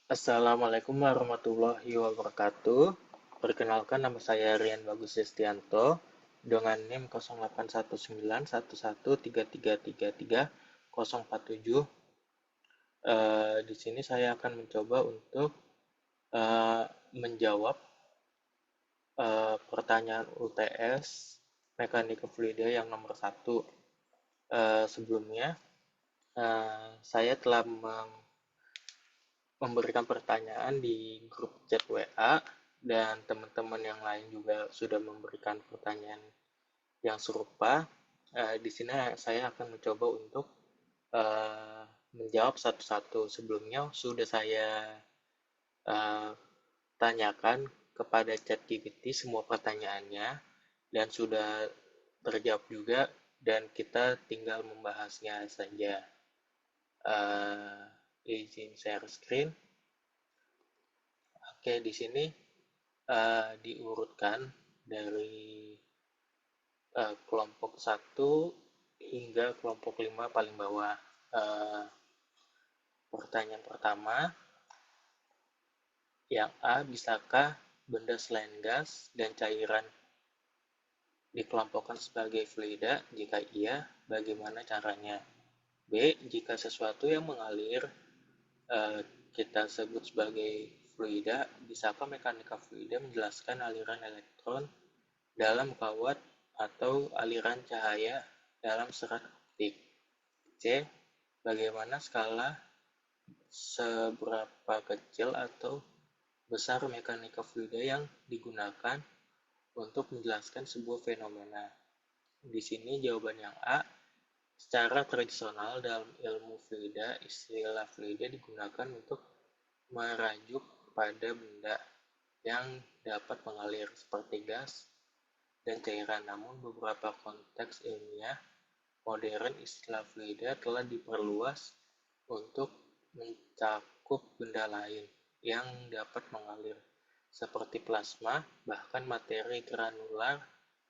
Assalamualaikum warahmatullahi wabarakatuh. Perkenalkan, nama saya Rian Bagus Sestianto dengan NIM 08191133333047. Di sini saya akan mencoba untuk eh, menjawab pertanyaan UTS Mekanika Fluida yang nomor satu. Sebelumnya, saya telah memberikan pertanyaan di grup chat WA dan teman-teman yang lain juga sudah memberikan pertanyaan yang serupa. Di sini saya akan mencoba untuk uh, menjawab satu-satu. Sebelumnya sudah saya uh, tanyakan kepada ChatGPT semua pertanyaannya dan sudah terjawab juga dan kita tinggal membahasnya saja. Izin share screen. Oke, di sini diurutkan dari kelompok satu hingga kelompok 5 paling bawah. Eh, Pertanyaan pertama, yang A, bisakah benda selain gas dan cairan dikelompokkan sebagai fluida? Jika iya, bagaimana caranya? B, jika sesuatu yang mengalir eh, kita sebut sebagai fluida, bisakah mekanika fluida menjelaskan aliran elektron dalam kawat atau aliran cahaya dalam serat optik? C. Bagaimana skala seberapa kecil atau besar mekanika fluida yang digunakan untuk menjelaskan sebuah fenomena? Di sini jawaban yang A. Secara tradisional dalam ilmu fluida, istilah fluida digunakan untuk merajuk pada benda yang dapat mengalir seperti gas dan cairan. Namun beberapa konteks ilmiah modern, istilah fluida telah diperluas untuk mencakup benda lain yang dapat mengalir, seperti plasma, bahkan materi granular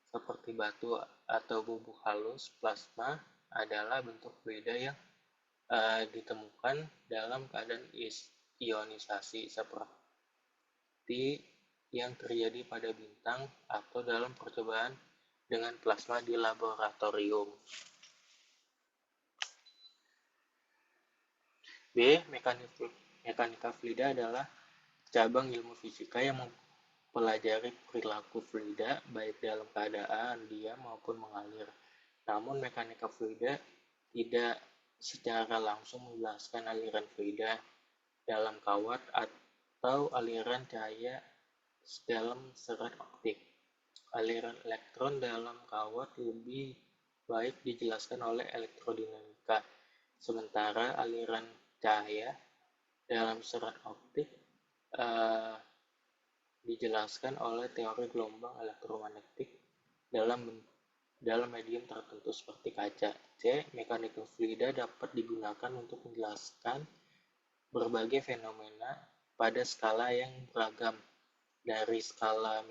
seperti batu atau bubuk halus. Plasma adalah bentuk fluida yang ditemukan dalam keadaan ionisasi seperti yang terjadi pada bintang atau dalam percobaan dengan plasma di laboratorium. B. Mekanika fluida adalah cabang ilmu fisika yang mempelajari perilaku fluida baik dalam keadaan diam maupun mengalir. Namun mekanika fluida tidak secara langsung menjelaskan aliran fluida dalam kawat atau aliran cahaya dalam serat optik. Aliran elektron dalam kawat lebih baik dijelaskan oleh elektrodinamika, sementara aliran cahaya dalam serat optik uh, dijelaskan oleh teori gelombang elektromagnetik dalam dalam medium tertentu seperti kaca. C. Mekanika fluida dapat digunakan untuk menjelaskan berbagai fenomena pada skala yang beragam, dari skala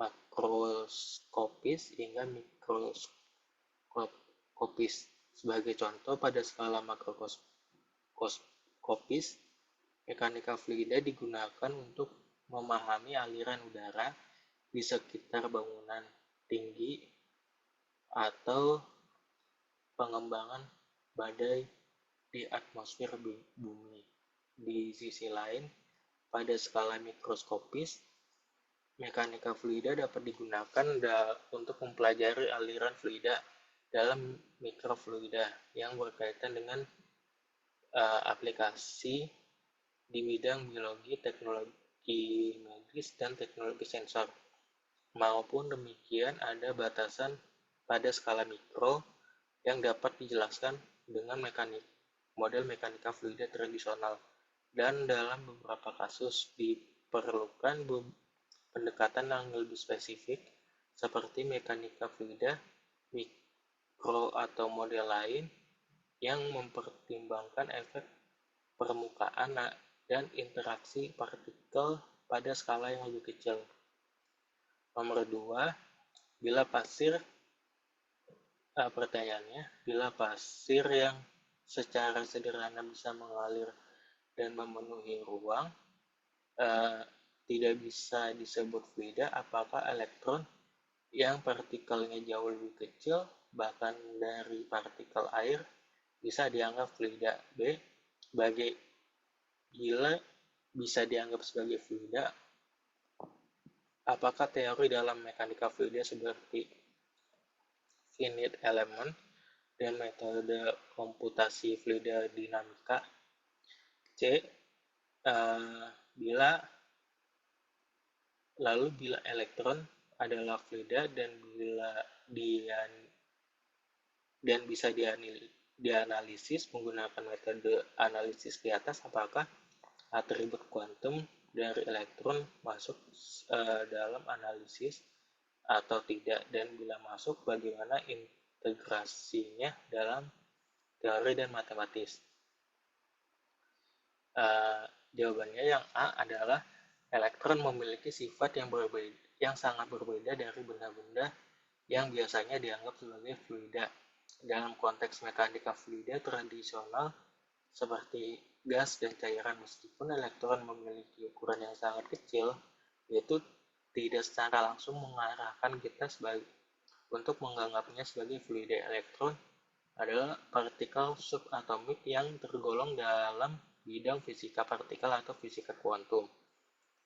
makroskopis hingga mikroskopis. Sebagai contoh, pada skala makroskopis, mekanika fluida digunakan untuk memahami aliran udara di sekitar bangunan tinggi atau pengembangan badai di atmosfer bumi. Di sisi lain, pada skala mikroskopis, mekanika fluida dapat digunakan untuk mempelajari aliran fluida dalam mikrofluida yang berkaitan dengan aplikasi di bidang biologi, teknologi medis, dan teknologi sensor. Maupun demikian, ada batasan pada skala mikro yang dapat dijelaskan dengan model mekanika fluida tradisional, dan dalam beberapa kasus diperlukan pendekatan yang lebih spesifik seperti mekanika fluida mikro atau model lain yang mempertimbangkan efek permukaan dan interaksi partikel pada skala yang lebih kecil. Nomor 2, bila pasir pertanyaannya, bila pasir yang secara sederhana bisa mengalir dan memenuhi ruang, tidak bisa disebut fluida apakah elektron yang partikelnya jauh lebih kecil, bahkan dari partikel air, bisa dianggap fluida. B. Bila bisa dianggap sebagai fluida, apakah teori dalam mekanika fluida seperti finite element dan metode komputasi fluida dinamika? C. Bila elektron adalah fluida dan bisa dianalisis menggunakan metode analisis di atas, apakah atribut kuantum dari elektron masuk dalam analisis atau tidak, dan bila masuk bagaimana integrasinya dalam teori dan matematis? Jawabannya yang A adalah elektron memiliki sifat yang sangat berbeda dari benda-benda yang biasanya dianggap sebagai fluida. Dalam konteks mekanika fluida tradisional seperti gas dan cairan, meskipun elektron memiliki ukuran yang sangat kecil, yaitu tidak secara langsung mengarahkan kita untuk menganggapnya sebagai fluida. Elektron adalah partikel subatomik yang tergolong dalam bidang fisika partikel atau fisika kuantum,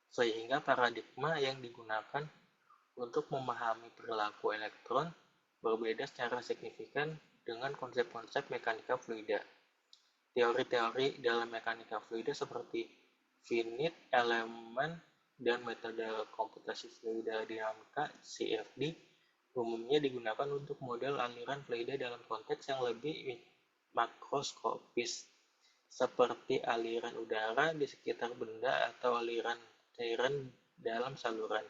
sehingga paradigma yang digunakan untuk memahami perilaku elektron berbeda secara signifikan dengan konsep-konsep mekanika fluida. Teori-teori dalam mekanika fluida seperti finite element dan metode komputasi fluida dinamika (CFD) umumnya digunakan untuk model aliran fluida dalam konteks yang lebih makroskopis, seperti aliran udara di sekitar benda atau aliran cairan dalam saluran.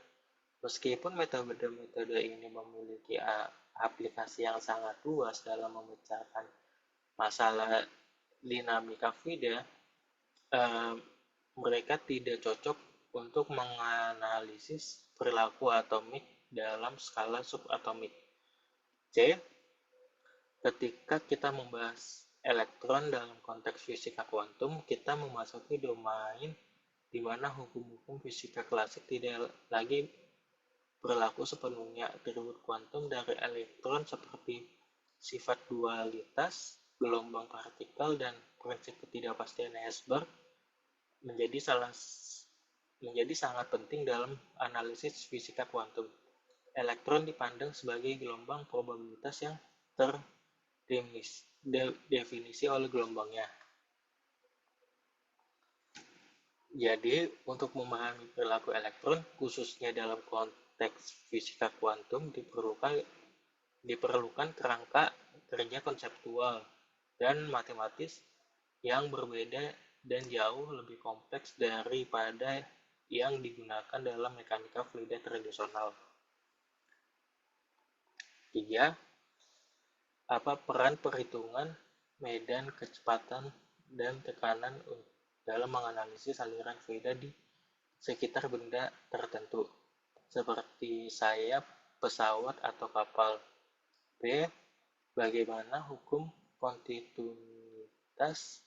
Meskipun metode-metode ini memiliki aplikasi yang sangat luas dalam memecahkan masalah dinamika fluida, mereka tidak cocok untuk menganalisis perilaku atomik dalam skala subatomik. C. Ketika kita membahas elektron dalam konteks fisika kuantum, kita memasuki domain di mana hukum-hukum fisika klasik tidak lagi berlaku sepenuhnya. Atribut kuantum dari elektron seperti sifat dualitas, gelombang partikel, dan prinsip ketidakpastian Heisenberg menjadi sangat penting dalam analisis fisika kuantum. Elektron dipandang sebagai gelombang probabilitas yang terdefinisi oleh gelombangnya. Jadi, untuk memahami perilaku elektron, khususnya dalam konteks fisika kuantum, diperlukan kerangka kerja konseptual dan matematis yang berbeda dan jauh lebih kompleks daripada yang digunakan dalam mekanika fluida tradisional. 3. Apa peran perhitungan medan kecepatan dan tekanan dalam menganalisis aliran fluida di sekitar benda tertentu, seperti sayap pesawat atau kapal? B. Bagaimana hukum kontinuitas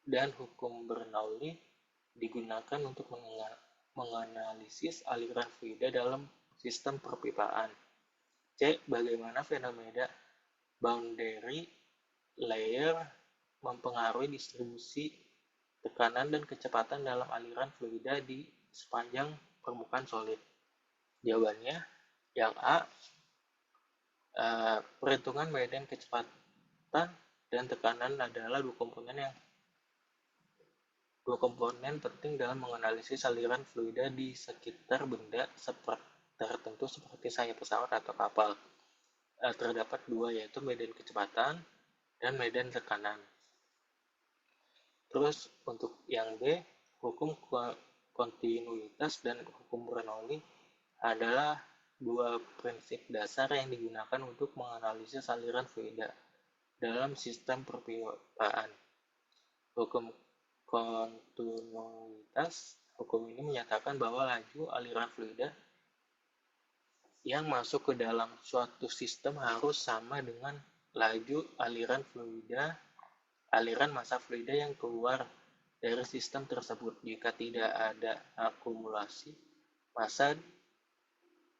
dan hukum Bernoulli digunakan untuk menganalisis aliran fluida dalam sistem perpipaan? C. Bagaimana fenomena boundary layer mempengaruhi distribusi tekanan dan kecepatan dalam aliran fluida di sepanjang permukaan solid? Jawabannya yang A. Perhitungan medan kecepatan dan tekanan adalah dua komponen penting dalam menganalisis aliran fluida di sekitar benda tertentu seperti sayap pesawat atau kapal. Terdapat dua, yaitu medan kecepatan dan medan tekanan. Terus untuk yang B, hukum kontinuitas dan hukum Bernoulli adalah dua prinsip dasar yang digunakan untuk menganalisis aliran fluida dalam sistem perpipaan. Hukum kontinuitas, hukum ini menyatakan bahwa laju aliran fluida yang masuk ke dalam suatu sistem harus sama dengan laju aliran fluida aliran massa fluida yang keluar dari sistem tersebut. Jika tidak ada akumulasi massa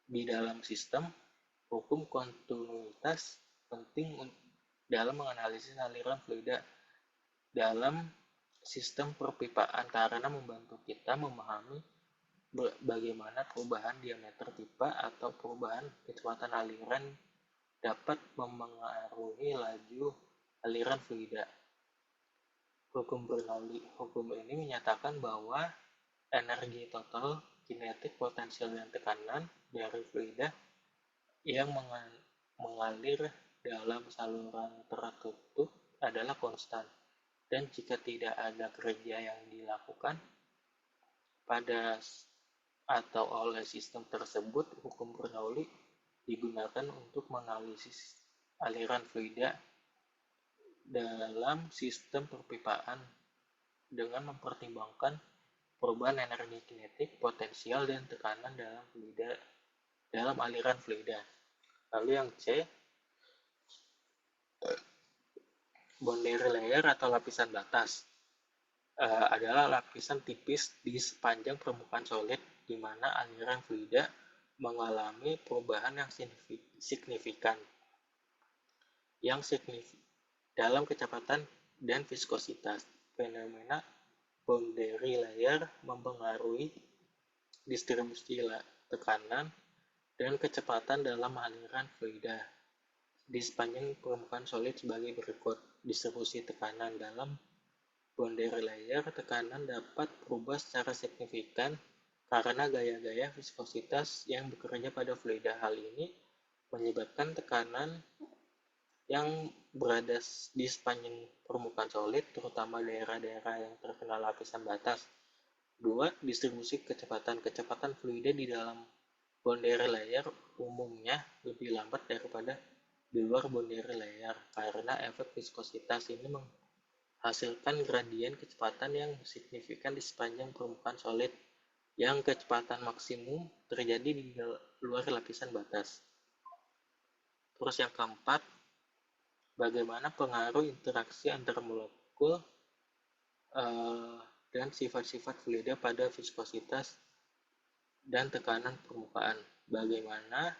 di dalam sistem, hukum kontinuitas penting dalam menganalisis aliran fluida dalam sistem perpipaan karena membantu kita memahami bagaimana perubahan diameter pipa atau perubahan kecepatan aliran dapat memengaruhi laju aliran fluida. Hukum Bernoulli. Hukum ini menyatakan bahwa energi total kinetik, potensial, dan tekanan dari fluida yang mengalir dalam saluran tertutup adalah konstan. Dan jika tidak ada kerja yang dilakukan pada atau oleh sistem tersebut, hukum Bernoulli digunakan untuk menganalisis aliran fluida dalam sistem perpipaan dengan mempertimbangkan perubahan energi kinetik, potensial, dan tekanan dalam aliran fluida. Lalu yang C, boundary layer atau lapisan batas adalah lapisan tipis di sepanjang permukaan solid di mana aliran fluida mengalami perubahan yang signifikan dalam kecepatan dan viskositas. Fenomena boundary layer mempengaruhi distribusi tekanan dan kecepatan dalam aliran fluida di sepanjang permukaan solid sebagai berikut. Distribusi tekanan dalam boundary layer, tekanan dapat berubah secara signifikan karena gaya-gaya viskositas yang bekerja pada fluida. Hal ini menyebabkan tekanan yang berada di sepanjang permukaan solid, terutama daerah-daerah yang terkena lapisan batas. 2. Distribusi kecepatan. Kecepatan fluida di dalam boundary layer umumnya lebih lambat daripada di luar boundary layer karena efek viskositas ini menghasilkan gradien kecepatan yang signifikan di sepanjang permukaan solid yang kecepatan maksimum terjadi di luar lapisan batas. Terus yang keempat, bagaimana pengaruh interaksi antar molekul dan sifat-sifat fluida pada viskositas dan tekanan permukaan. Bagaimana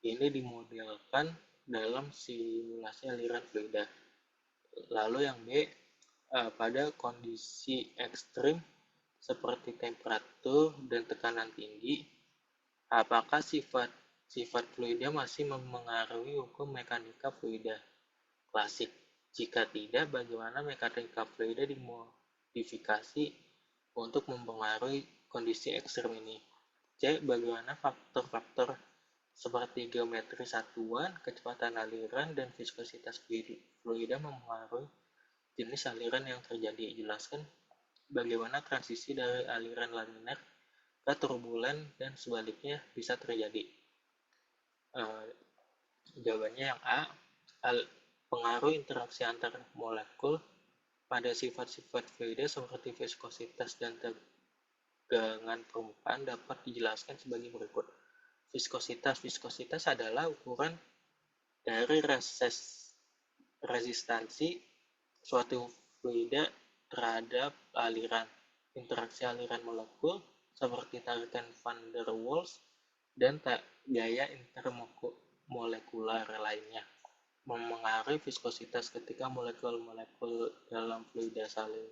ini dimodelkan dalam simulasi aliran fluida. Lalu yang B, pada kondisi ekstrim seperti temperatur dan tekanan tinggi, apakah sifat fluida masih memengaruhi hukum mekanika fluida klasik? Jika tidak, bagaimana mekanika fluida dimodifikasi untuk mempengaruhi kondisi ekstrim ini? C. Bagaimana faktor-faktor seperti geometri satuan, kecepatan aliran, dan viskositas fluida mempengaruhi jenis aliran yang terjadi? Jelaskan bagaimana transisi dari aliran laminar ke turbulen dan sebaliknya bisa terjadi. Jawabannya yang A, pengaruh interaksi antar molekul pada sifat-sifat fluida seperti viskositas dan tegangan permukaan dapat dijelaskan sebagai berikut. Viskositas adalah ukuran dari resistansi suatu fluida terhadap aliran. Interaksi aliran molekul seperti tarikan van der Waals dan gaya intermolekular lainnya memengaruhi viskositas. Ketika molekul-molekul dalam fluida saling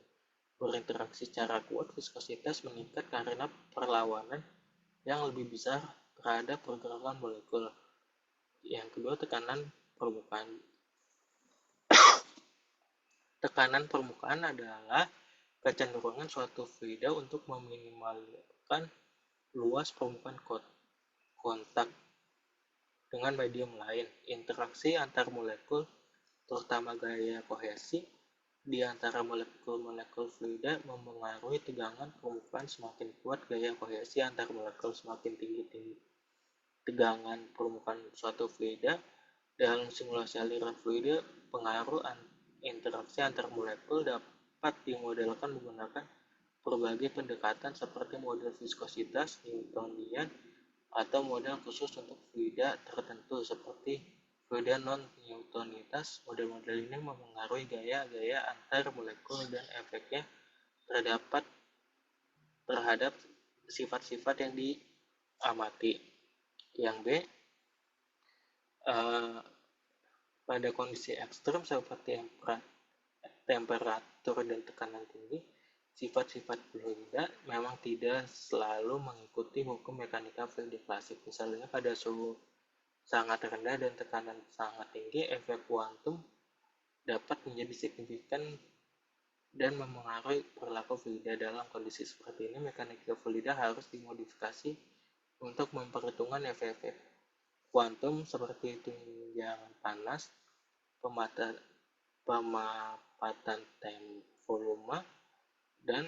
berinteraksi secara kuat, viskositas meningkat karena perlawanan yang lebih besar terhadap pergerakan molekul. Yang kedua, tekanan permukaan. Tekanan permukaan adalah kecenderungan suatu fluida untuk meminimalkan luas permukaan kontak dengan medium lain. Interaksi antar molekul, terutama gaya kohesi, di antara molekul-molekul fluida mempengaruhi tegangan permukaan. Semakin kuat gaya kohesi antar molekul, semakin tinggi tegangan permukaan suatu fluida. Dalam simulasi aliran fluida, pengaruh interaksi antar molekul dapat dimodelkan menggunakan berbagai pendekatan seperti model viskositas Newtonian atau model khusus untuk fluida tertentu seperti Fluida non-Newtonitas, model-model ini memengaruhi gaya-gaya antar molekul dan efeknya terhadap sifat-sifat yang diamati. Yang B, pada kondisi ekstrem seperti temperatur dan tekanan tinggi, sifat-sifat fluida memang tidak selalu mengikuti hukum mekanika fluida klasik. Misalnya pada suhu sangat rendah dan tekanan sangat tinggi, efek kuantum dapat menjadi signifikan dan memengaruhi perilaku fluida. Dalam kondisi seperti ini, mekanika fluida harus dimodifikasi untuk memperhitungkan efek-efek kuantum seperti tunjangan panas, pemapatan volume, dan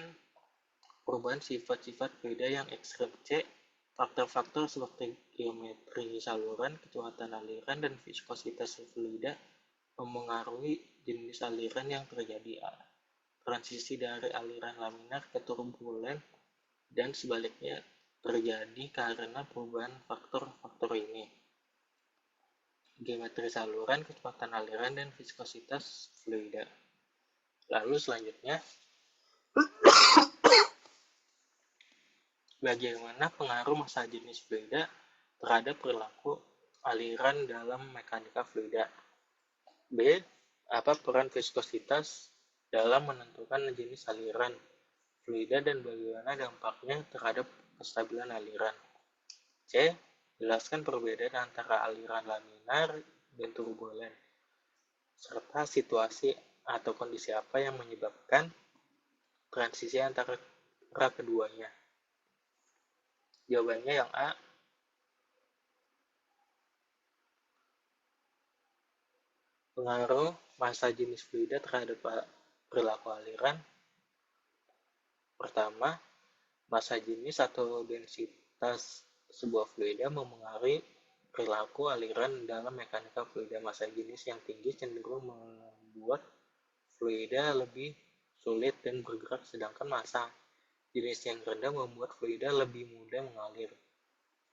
perubahan sifat-sifat fluida yang ekstrem. C. Faktor-faktor seperti geometri saluran, kecepatan aliran, dan viskositas fluida memengaruhi jenis aliran yang terjadi. Transisi dari aliran laminar ke turbulen dan sebaliknya terjadi karena perubahan faktor-faktor ini. Geometri saluran, kecepatan aliran, dan viskositas fluida. Lalu selanjutnya, bagaimana pengaruh massa jenis fluida terhadap perilaku aliran dalam mekanika fluida? B. Apa peran viskositas dalam menentukan jenis aliran fluida dan bagaimana dampaknya terhadap kestabilan aliran? C. Jelaskan perbedaan antara aliran laminar dan turbulen, serta situasi atau kondisi apa yang menyebabkan transisi antara keduanya. Jawabannya yang A. Pengaruh massa jenis fluida terhadap perilaku aliran. Pertama, massa jenis atau densitas sebuah fluida memengaruhi perilaku aliran dalam mekanika fluida. Massa jenis yang tinggi cenderung membuat fluida lebih sulit dan bergerak, sedangkan massa jenis yang rendah membuat fluida lebih mudah mengalir.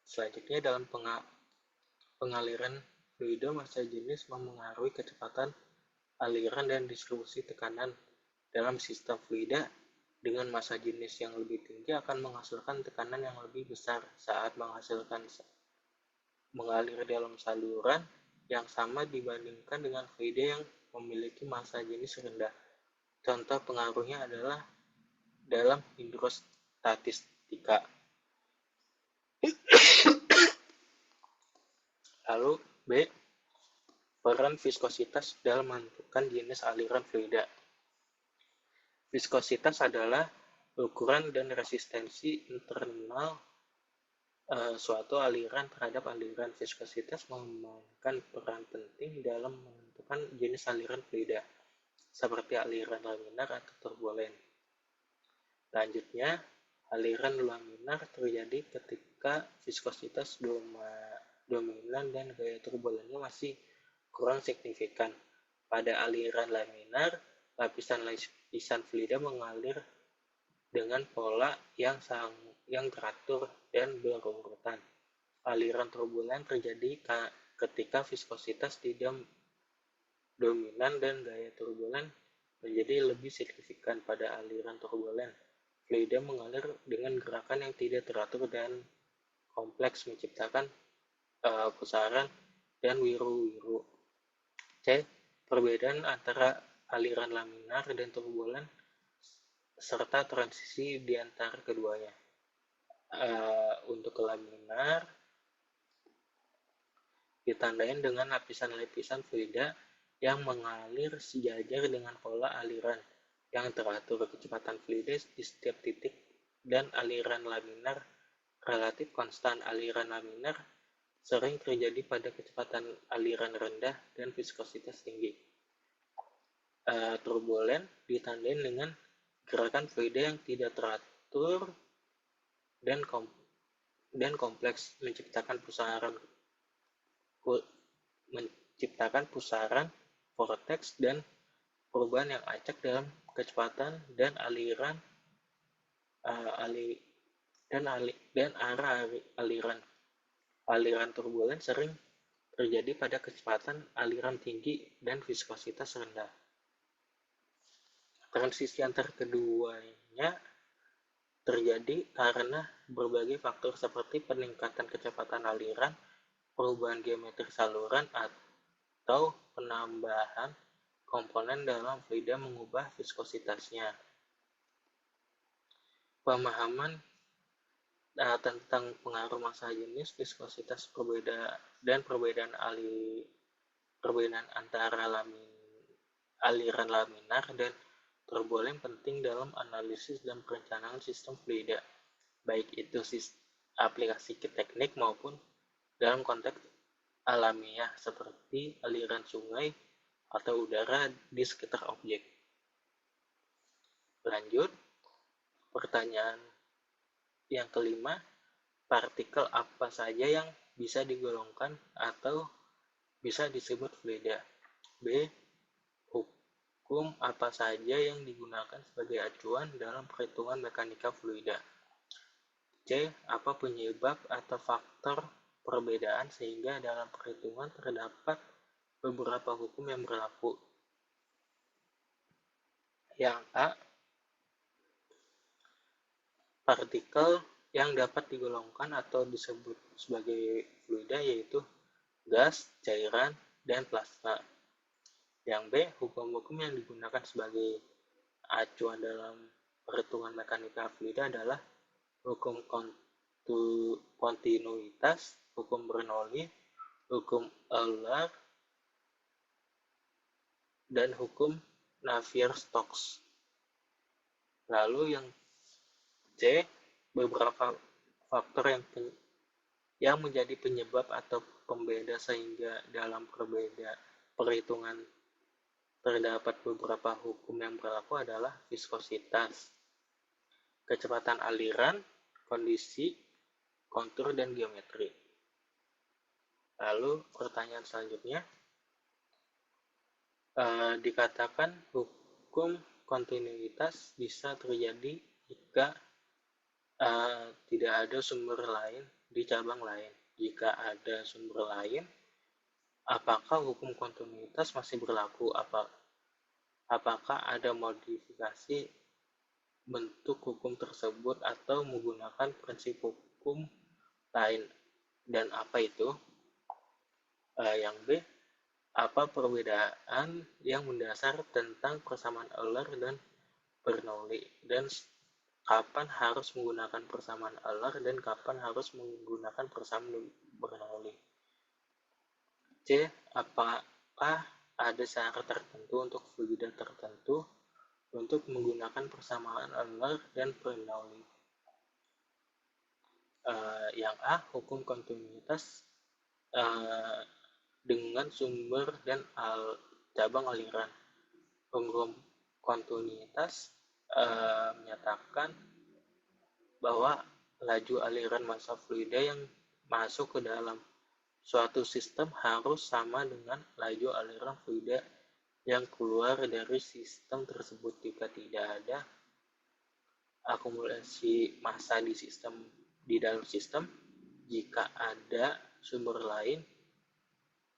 Selanjutnya, dalam pengaliran fluida, massa jenis memengaruhi kecepatan aliran dan distribusi tekanan. Dalam sistem fluida dengan massa jenis yang lebih tinggi akan menghasilkan tekanan yang lebih besar saat mengalir dalam saluran yang sama dibandingkan dengan fluida yang memiliki massa jenis rendah. Contoh pengaruhnya adalah dalam hidrostatistika. Lalu B. Peran viskositas dalam menentukan jenis aliran fluida. Viskositas adalah ukuran dan resistensi internal suatu aliran terhadap aliran. Viskositas memainkan peran penting dalam menentukan jenis aliran fluida, seperti aliran laminar atau turbulen. Selanjutnya, aliran laminar terjadi ketika viskositas dominan dan gaya turbulennya masih kurang signifikan. Pada aliran laminar, lapisan fluida mengalir dengan pola yang teratur dan berurutan. Aliran turbulen terjadi ketika viskositas tidak dominan dan gaya turbulen menjadi lebih signifikan. Pada aliran turbulen, fluida mengalir dengan gerakan yang tidak teratur dan kompleks, menciptakan pusaran dan wiru-wiru. C. Perbedaan antara aliran laminar dan turbulen serta transisi di antara keduanya. Untuk laminar ditandai dengan lapisan-lapisan fluida yang mengalir sejajar dengan pola aliran yang teratur. Kecepatan fluida di setiap titik dan aliran laminar relatif konstan. Aliran laminar sering terjadi pada kecepatan aliran rendah dan viskositas tinggi. Turbulen ditandai dengan gerakan fluida yang tidak teratur dan kompleks, menciptakan pusaran vortex dan perubahan yang acak dalam kecepatan dan aliran arah aliran. Aliran turbulen sering terjadi pada kecepatan aliran tinggi dan viskositas rendah. Transisi antar keduanya terjadi karena berbagai faktor seperti peningkatan kecepatan aliran, perubahan geometri saluran, atau penambahan komponen dalam fluida mengubah viskositasnya. Pemahaman tentang pengaruh massa jenis, viskositas, perbedaan antara aliran laminar dan turbulent penting dalam analisis dan perencanaan sistem fluida, baik itu aplikasi teknik maupun dalam konteks alamiah seperti aliran sungai atau udara di sekitar objek. Lanjut, pertanyaan yang kelima, partikel apa saja yang bisa digolongkan atau bisa disebut fluida? B. Hukum apa saja yang digunakan sebagai acuan dalam perhitungan mekanika fluida? C. Apa penyebab atau faktor perbedaan sehingga dalam perhitungan terdapat beberapa hukum yang berlaku? Yang A. Partikel yang dapat digolongkan atau disebut sebagai fluida yaitu gas, cairan, dan plasma. Yang B. Hukum-hukum yang digunakan sebagai acuan dalam perhitungan mekanika fluida adalah hukum kontinuitas, hukum Bernoulli, hukum Euler, dan hukum Navier-Stokes. Lalu yang C, beberapa faktor yang menjadi penyebab atau pembeda sehingga dalam perhitungan terdapat beberapa hukum yang berlaku adalah viskositas, kecepatan aliran, kondisi, kontur, dan geometri. Lalu pertanyaan selanjutnya, dikatakan hukum kontinuitas bisa terjadi jika tidak ada sumber lain di cabang lain. Jika ada sumber lain, apakah hukum kontinuitas masih berlaku? Apakah ada modifikasi bentuk hukum tersebut atau menggunakan prinsip hukum lain? Dan apa itu? Yang B, apa perbedaan yang mendasar tentang persamaan Euler dan Bernoulli, dan kapan harus menggunakan persamaan Euler dan kapan harus menggunakan persamaan Bernoulli? C. Apakah ada syarat tertentu untuk fluida tertentu untuk menggunakan persamaan Euler dan Bernoulli? Yang A. Hukum kontinuitas dengan sumber dan cabang aliran. Hukum kontinuitas menyatakan bahwa laju aliran massa fluida yang masuk ke dalam suatu sistem harus sama dengan laju aliran fluida yang keluar dari sistem tersebut. Jika tidak ada akumulasi massa di dalam sistem, jika ada sumber lain,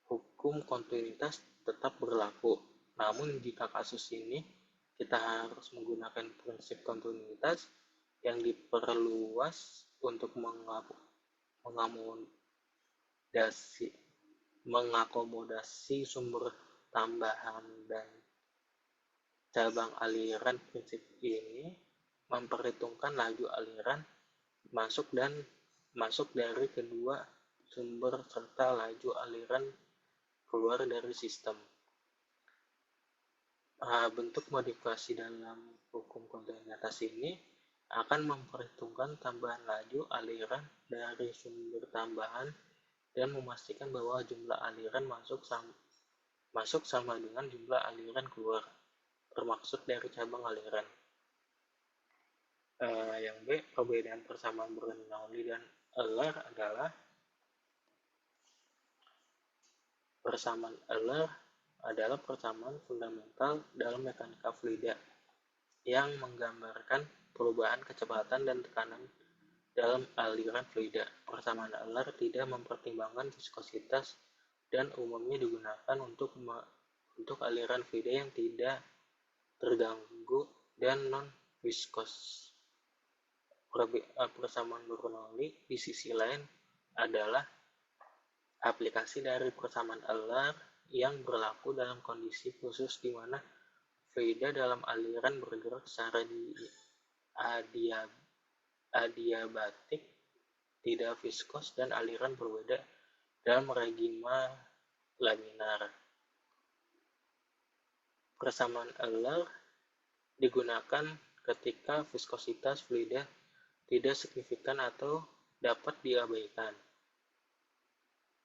hukum kontinuitas tetap berlaku. Namun jika kasus ini kita harus menggunakan prinsip kontinuitas yang diperluas untuk mengakomodasi sumber tambahan dan cabang aliran. Prinsip ini memperhitungkan laju aliran masuk dari kedua sumber serta laju aliran keluar dari sistem. Bentuk modifikasi dalam hukum kontinuitas ini akan memperhitungkan tambahan laju aliran dari sumber tambahan dan memastikan bahwa jumlah aliran masuk sama dengan jumlah aliran keluar, termaksud dari cabang aliran. Yang B, perbedaan persamaan Bernoulli dan Euler adalah persamaan Euler adalah persamaan fundamental dalam mekanika fluida yang menggambarkan perubahan kecepatan dan tekanan dalam aliran fluida. Persamaan Euler tidak mempertimbangkan viskositas dan umumnya digunakan untuk aliran fluida yang tidak terganggu dan non-viskos. Persamaan Bernoulli di sisi lain adalah aplikasi dari persamaan Euler yang berlaku dalam kondisi khusus di mana fluida dalam aliran bergerak secara adiabatik, tidak viskos, dan aliran berbeda dalam regime laminar. Persamaan Euler digunakan ketika viskositas fluida tidak signifikan atau dapat diabaikan.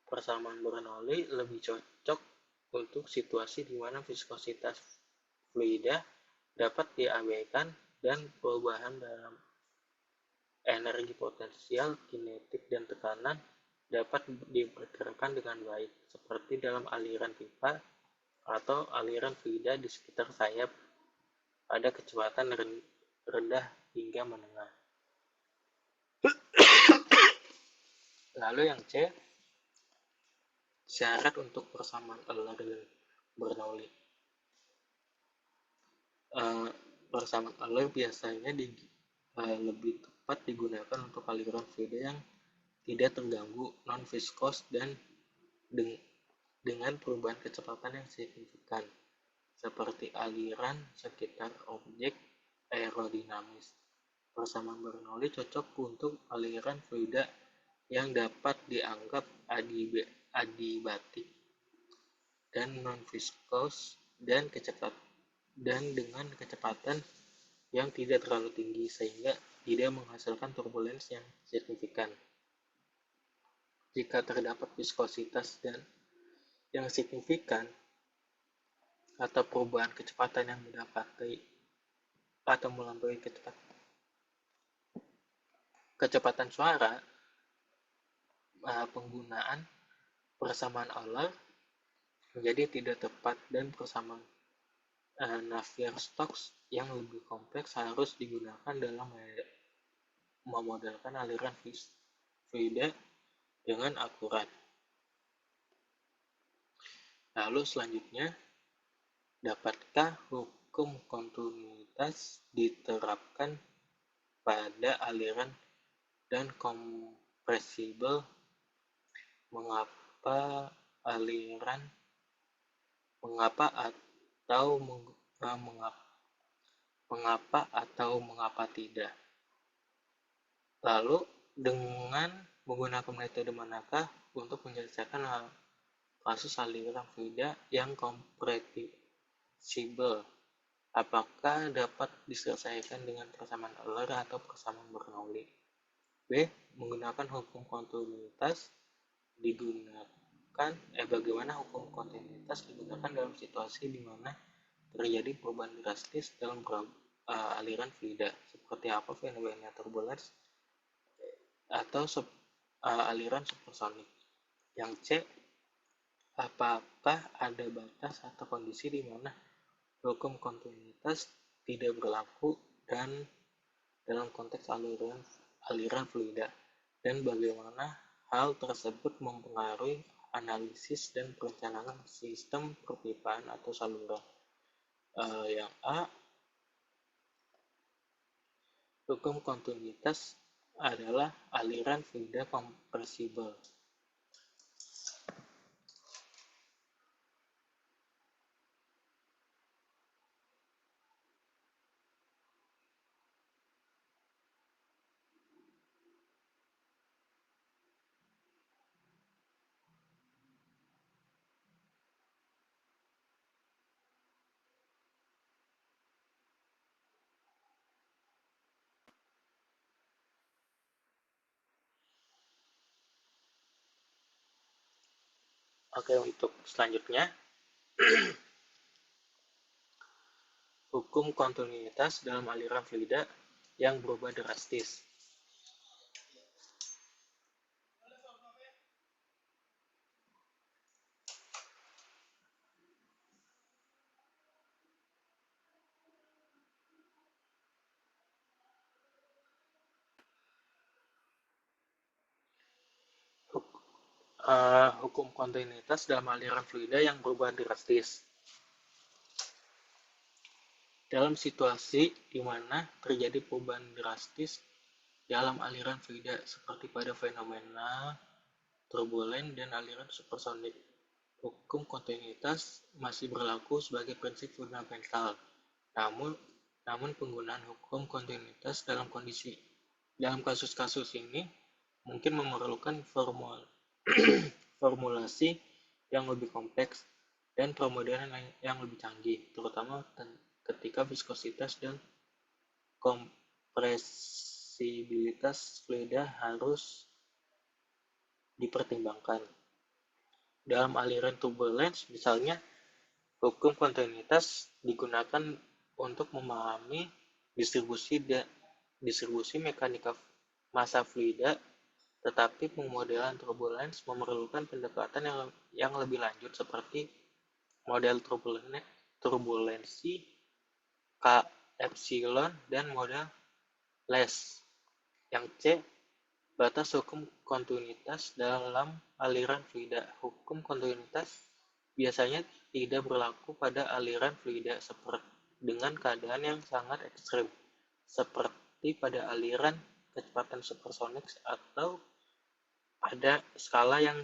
Persamaan Bernoulli lebih cocok untuk situasi di mana viskositas fluida dapat diabaikan dan perubahan dalam energi potensial, kinetik, dan tekanan dapat diperkirakan dengan baik, seperti dalam aliran pipa atau aliran fluida di sekitar sayap pada kecepatan rendah hingga menengah. Lalu yang C, syarat untuk persamaan Euler dan Bernoulli. Persamaan Euler biasanya lebih tepat digunakan untuk aliran fluida yang tidak terganggu, non-viskos, dan dengan perubahan kecepatan yang signifikan, seperti aliran sekitar objek aerodinamis. Persamaan Bernoulli cocok untuk aliran fluida yang dapat dianggap adiabatik dan non-viskos dan dengan kecepatan yang tidak terlalu tinggi sehingga tidak menghasilkan turbulensi yang signifikan. Jika terdapat viskositas yang signifikan atau perubahan kecepatan yang mendapati atau melampaui kecepatan suara, penggunaan persamaan Euler menjadi tidak tepat dan persamaan Navier-Stokes yang lebih kompleks harus digunakan dalam memodelkan aliran fluida dengan akurat. Lalu selanjutnya, dapatkah hukum kontinuitas diterapkan pada aliran dan kompresibel? Mengapa mengapa tidak? Lalu dengan menggunakan metode manakah untuk menyelesaikan kasus aliran fluida yang kompresibel? Apakah dapat diselesaikan dengan persamaan Euler atau persamaan Bernoulli? B. Menggunakan hukum kontinuitas bagaimana hukum kontinuitas digunakan dalam situasi di mana terjadi perubahan drastis dalam aliran fluida, seperti apa fenomena turbulens atau aliran supersonik. Yang C, apakah ada batas atau kondisi di mana hukum kontinuitas tidak berlaku dan dalam konteks aliran fluida, dan bagaimana hal tersebut mempengaruhi analisis dan perencanaan sistem perpipaan atau saluran. Yang A, hukum kontinuitas adalah aliran fluida kompresibel. Oke, untuk selanjutnya, hukum kontinuitas dalam aliran fluida yang berubah drastis. Hukum kontinuitas dalam aliran fluida yang berubah drastis. Dalam situasi di mana terjadi perubahan drastis dalam aliran fluida seperti pada fenomena turbulen dan aliran supersonik, hukum kontinuitas masih berlaku sebagai prinsip fundamental. Namun penggunaan hukum kontinuitas dalam kasus-kasus ini mungkin memerlukan formulasi yang lebih kompleks dan pemodelan yang lebih canggih, terutama ketika viskositas dan kompresibilitas fluida harus dipertimbangkan. Dalam aliran turbulence, misalnya, hukum kontinuitas digunakan untuk memahami distribusi mekanika massa fluida, tetapi pemodelan turbulence memerlukan pendekatan yang lebih lanjut seperti model turbulensi K epsilon dan model LES. Yang C, batas hukum kontinuitas dalam aliran fluida. Hukum kontinuitas biasanya tidak berlaku pada aliran fluida dengan keadaan yang sangat ekstrim, seperti pada aliran kecepatan supersonik atau pada skala yang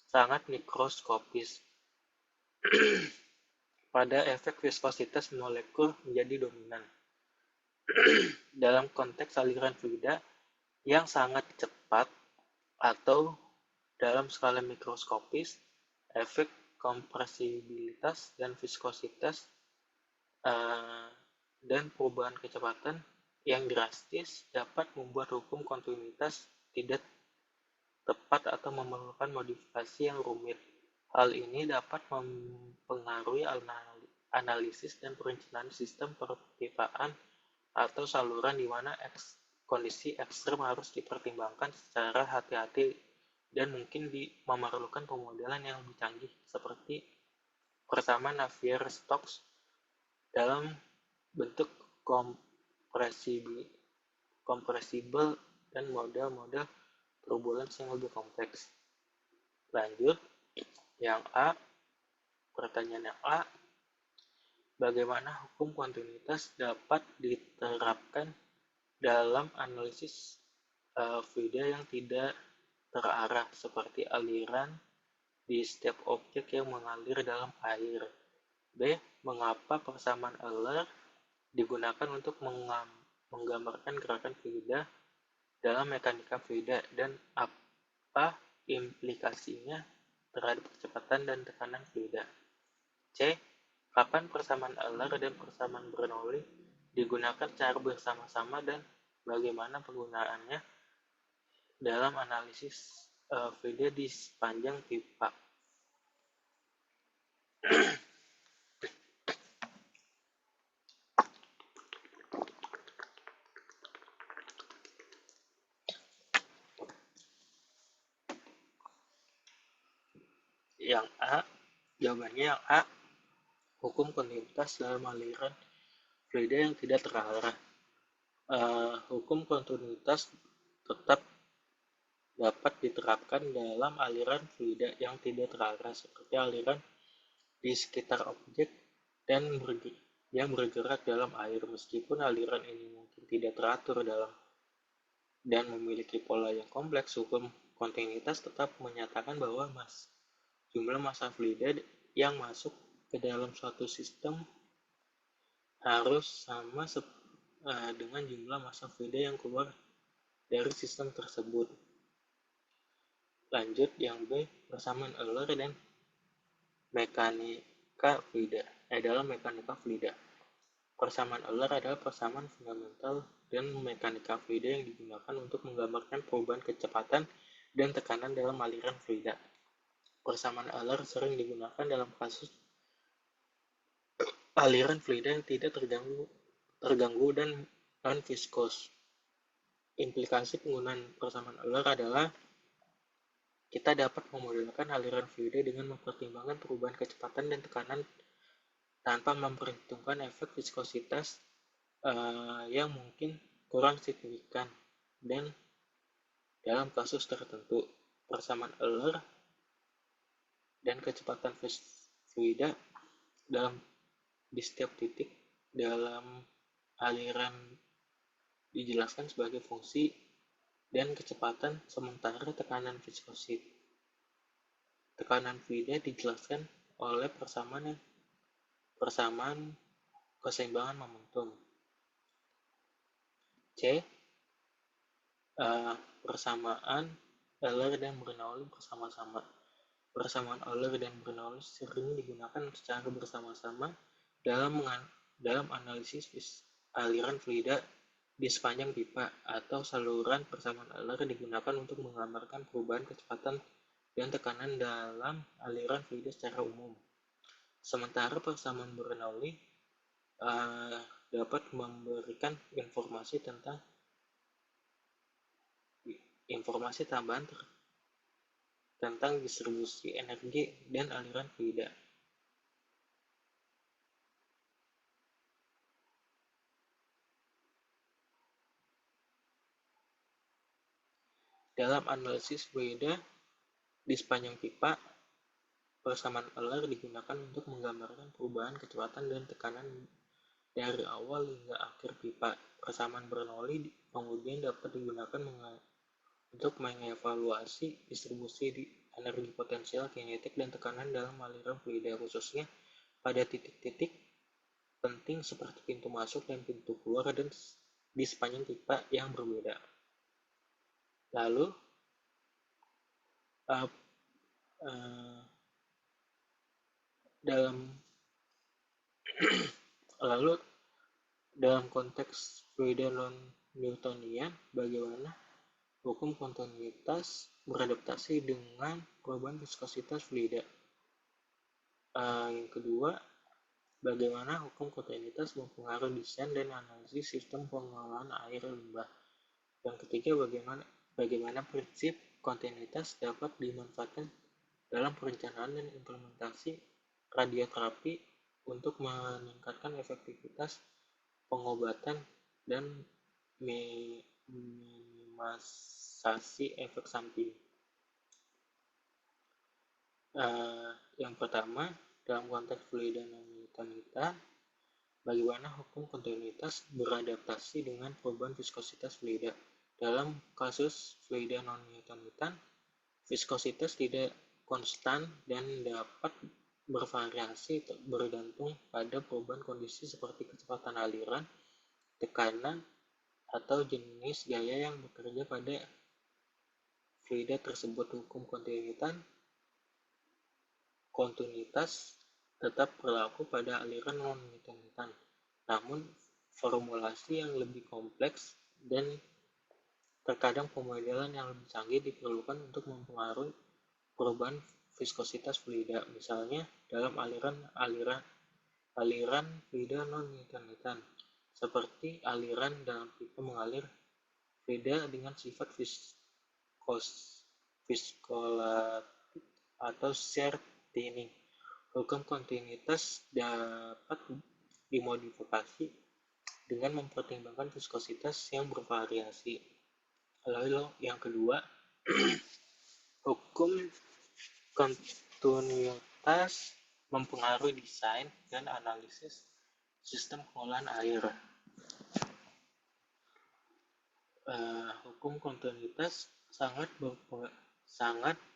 sangat mikroskopis. Pada efek viskositas molekul menjadi dominan. Dalam konteks aliran fluida yang sangat cepat atau dalam skala mikroskopis, efek kompresibilitas dan viskositas dan perubahan kecepatan yang drastis dapat membuat hukum kontinuitas tidak tepat atau memerlukan modifikasi yang rumit. Hal ini dapat mempengaruhi analisis dan perencanaan sistem perpipaan atau saluran di mana kondisi ekstrem harus dipertimbangkan secara hati-hati dan mungkin memerlukan pemodelan yang lebih canggih seperti persamaan Navier-Stokes dalam bentuk kompresibel dan model-model turbulence yang lebih kompleks. Lanjut, pertanyaan yang A, bagaimana hukum kontinuitas dapat diterapkan dalam analisis fluida yang tidak terarah seperti aliran di setiap objek yang mengalir dalam air? B, mengapa persamaan Euler digunakan untuk menggambarkan gerakan fluida dalam mekanika fluida dan apa implikasinya terhadap kecepatan dan tekanan fluida? C, kapan persamaan Euler dan persamaan Bernoulli digunakan secara bersama-sama dan bagaimana penggunaannya dalam analisis fluida di sepanjang pipa? Jawabannya yang A, hukum kontinuitas dalam aliran fluida yang tidak terarah. Hukum kontinuitas tetap dapat diterapkan dalam aliran fluida yang tidak terarah seperti aliran di sekitar objek yang bergerak dalam air. Meskipun aliran ini mungkin tidak teratur dan memiliki pola yang kompleks, hukum kontinuitas tetap menyatakan bahwa jumlah massa fluida yang masuk ke dalam suatu sistem harus sama dengan jumlah massa fluida yang keluar dari sistem tersebut. Lanjut, yang B, persamaan Euler dan mekanika fluida. Dalam mekanika fluida, persamaan Euler adalah persamaan fundamental dan mekanika fluida yang digunakan untuk menggambarkan perubahan kecepatan dan tekanan dalam aliran fluida. Persamaan Euler sering digunakan dalam kasus aliran fluida yang tidak terganggu dan non-viskos. Implikasi penggunaan persamaan Euler adalah kita dapat memodelkan aliran fluida dengan mempertimbangkan perubahan kecepatan dan tekanan tanpa memperhitungkan efek viskositas yang mungkin kurang signifikan, dan dalam kasus tertentu persamaan Euler dan kecepatan fluida di setiap titik dalam aliran dijelaskan sebagai fungsi dan kecepatan, sementara tekanan viskositas. Tekanan fluida dijelaskan oleh persamaan keseimbangan momentum. C. Persamaan Euler dan Bernoulli bersama-sama. Persamaan Euler dan Bernoulli sering digunakan secara bersama-sama dalam analisis aliran fluida di sepanjang pipa, atau saluran. Persamaan Euler digunakan untuk menggambarkan perubahan kecepatan dan tekanan dalam aliran fluida secara umum. Sementara persamaan Bernoulli dapat memberikan informasi tambahan tentang distribusi energi dan aliran fluida. Dalam analisis fluida di sepanjang pipa, persamaan Euler digunakan untuk menggambarkan perubahan kecepatan dan tekanan dari awal hingga akhir pipa. Persamaan Bernoulli kemudian dapat digunakan untuk mengevaluasi distribusi energi potensial, kinetik, dan tekanan dalam aliran fluida, khususnya pada titik-titik penting seperti pintu masuk dan pintu keluar dan di sepanjang pipa yang berbeda. Lalu dalam konteks fluida non-Newtonian, bagaimana hukum kontinuitas beradaptasi dengan perubahan viskositas fluida? Yang kedua, bagaimana hukum kontinuitas mempengaruhi desain dan analisis sistem pengelolaan air limbah? Yang ketiga, bagaimana prinsip kontinuitas dapat dimanfaatkan dalam perencanaan dan implementasi radioterapi untuk meningkatkan efektivitas pengobatan dan minimalisasi efek samping. Yang pertama, dalam konteks fluida non-Newtonian, bagaimana hukum kontinuitas beradaptasi dengan perubahan viskositas fluida? Dalam kasus fluida non-Newtonian, viskositas tidak konstan dan dapat bervariasi bergantung pada perubahan kondisi seperti kecepatan aliran, tekanan, atau jenis gaya yang bekerja pada fluida tersebut. Hukum kontinuitas tetap berlaku pada aliran non-Newtonian, namun formulasi yang lebih kompleks dan terkadang pemodelan yang lebih canggih diperlukan untuk mempengaruhi perubahan viskositas fluida. Misalnya dalam aliran fluida non-Newtonian, seperti aliran dalam pipa mengalir fluida dengan sifat viskolatik atau shear thinning. Hukum kontinuitas dapat dimodifikasi dengan mempertimbangkan viskositas yang bervariasi. Lalu yang kedua, hukum kontinuitas mempengaruhi desain dan analisis sistem pengolahan air. Hukum kontinuitas sangat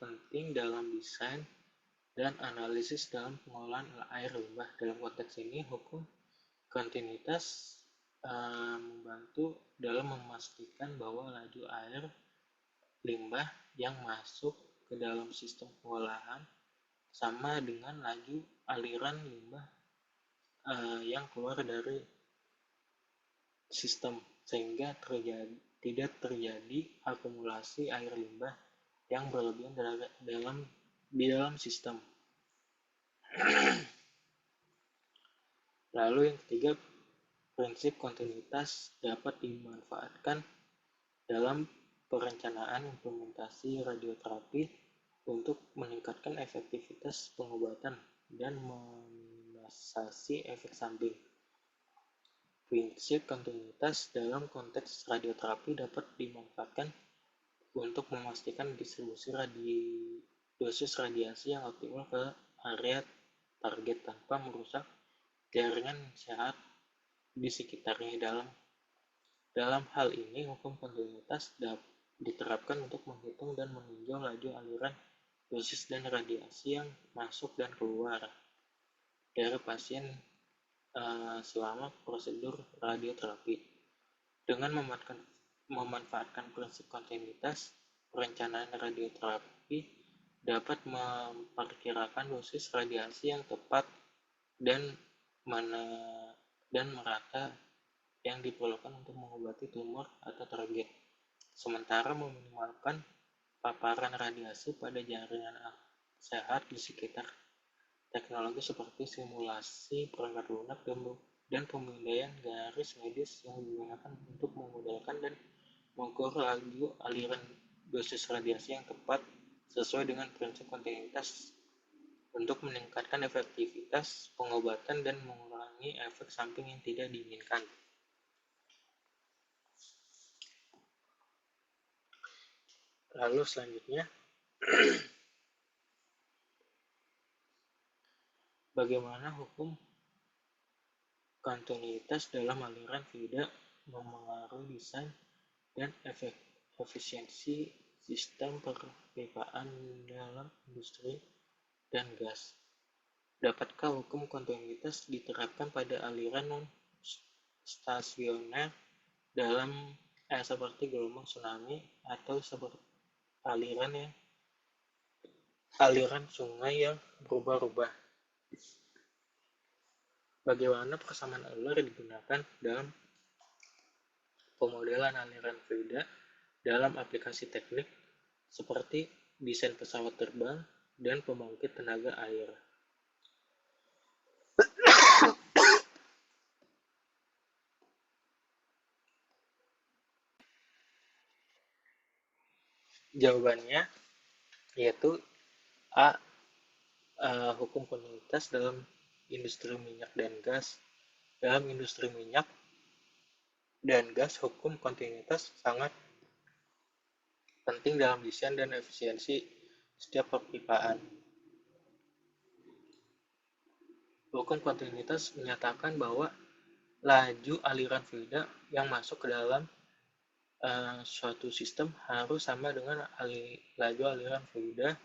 penting dalam desain dan analisis dalam pengolahan air limbah. Dalam konteks ini, hukum kontinuitas membantu dalam memastikan bahwa laju air limbah yang masuk ke dalam sistem pengolahan sama dengan laju aliran limbah yang keluar dari sistem, sehingga tidak terjadi akumulasi air limbah yang berlebihan di dalam sistem. Lalu yang ketiga, prinsip kontinuitas dapat dimanfaatkan dalam perencanaan implementasi radioterapi untuk meningkatkan efektivitas pengobatan dan meminimalisasi efek samping. Prinsip kontinuitas dalam konteks radioterapi dapat dimanfaatkan untuk memastikan distribusi dosis radiasi yang optimal ke area target tanpa merusak jaringan sehat di sekitarnya. Dalam hal ini, hukum kontinuitas diterapkan untuk menghitung dan meninjau laju aliran dosis dan radiasi yang masuk dan keluar dari pasien selama prosedur radioterapi. Dengan memanfaatkan prinsip kontinuitas, perencanaan radioterapi dapat memperkirakan dosis radiasi yang tepat dan merata yang diperlukan untuk mengobati tumor atau target, sementara meminimalkan paparan radiasi pada jaringan sehat di sekitar. Teknologi seperti simulasi perangkat lunak dan pemindaian garis medis yang digunakan untuk memudahkan dan mengukur laju aliran dosis radiasi yang tepat sesuai dengan prinsip kontinuitas untuk meningkatkan efektivitas pengobatan dan mengurangi efek samping yang tidak diinginkan. Lalu selanjutnya, bagaimana hukum kontinuitas dalam aliran fluida memengaruhi desain dan efisiensi sistem perpipaan dalam industri dan gas. Dapatkah hukum kontinuitas diterapkan pada aliran non-stasioner dalam seperti gelombang tsunami atau seperti aliran sungai yang berubah-ubah? Bagaimana persamaan Euler digunakan dalam pemodelan aliran fluida dalam aplikasi teknik seperti desain pesawat terbang dan pembangkit tenaga air? Jawabannya yaitu A. Hukum kontinuitas dalam industri minyak dan gas. Dalam industri minyak dan gas, hukum kontinuitas sangat penting dalam desain dan efisiensi setiap perpipaan. Hukum kontinuitas menyatakan bahwa laju aliran fluida yang masuk ke dalam suatu sistem harus sama dengan laju aliran fluida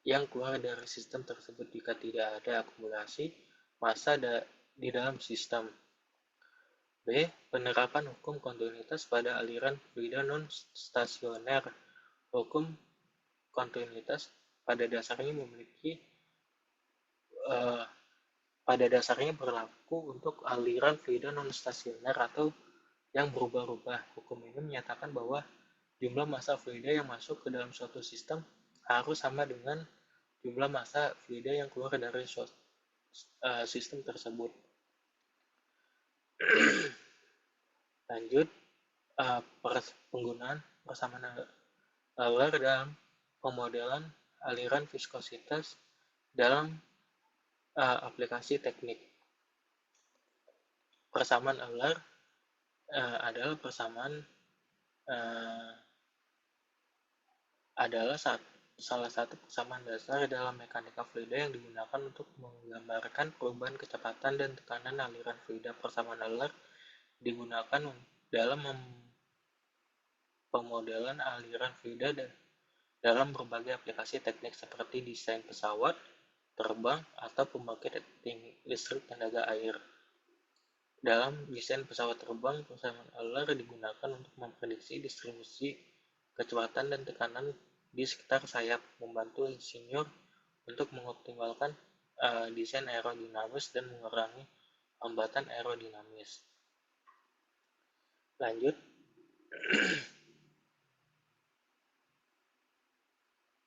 yang keluar dari sistem tersebut jika tidak ada akumulasi massa di dalam sistem. B. Penerapan hukum kontinuitas pada aliran fluida non-stasioner. Hukum kontinuitas pada dasarnya berlaku untuk aliran fluida non-stasioner atau yang berubah-ubah. Hukum ini menyatakan bahwa jumlah massa fluida yang masuk ke dalam suatu sistem harus sama dengan jumlah massa fluida yang keluar dari sistem tersebut. Lanjut, penggunaan persamaan Euler dalam pemodelan aliran viskositas dalam aplikasi teknik. Persamaan Euler adalah salah satu persamaan dasar dalam mekanika fluida yang digunakan untuk menggambarkan perubahan kecepatan dan tekanan aliran fluida. Persamaan Euler digunakan dalam pemodelan aliran fluida dalam berbagai aplikasi teknik seperti desain pesawat terbang atau pembangkit listrik tenaga air. Dalam desain pesawat terbang, persamaan Euler digunakan untuk memprediksi distribusi kecepatan dan tekanan di sekitar sayap, membantu insinyur untuk mengoptimalkan desain aerodinamis dan mengurangi hambatan aerodinamis. Lanjut,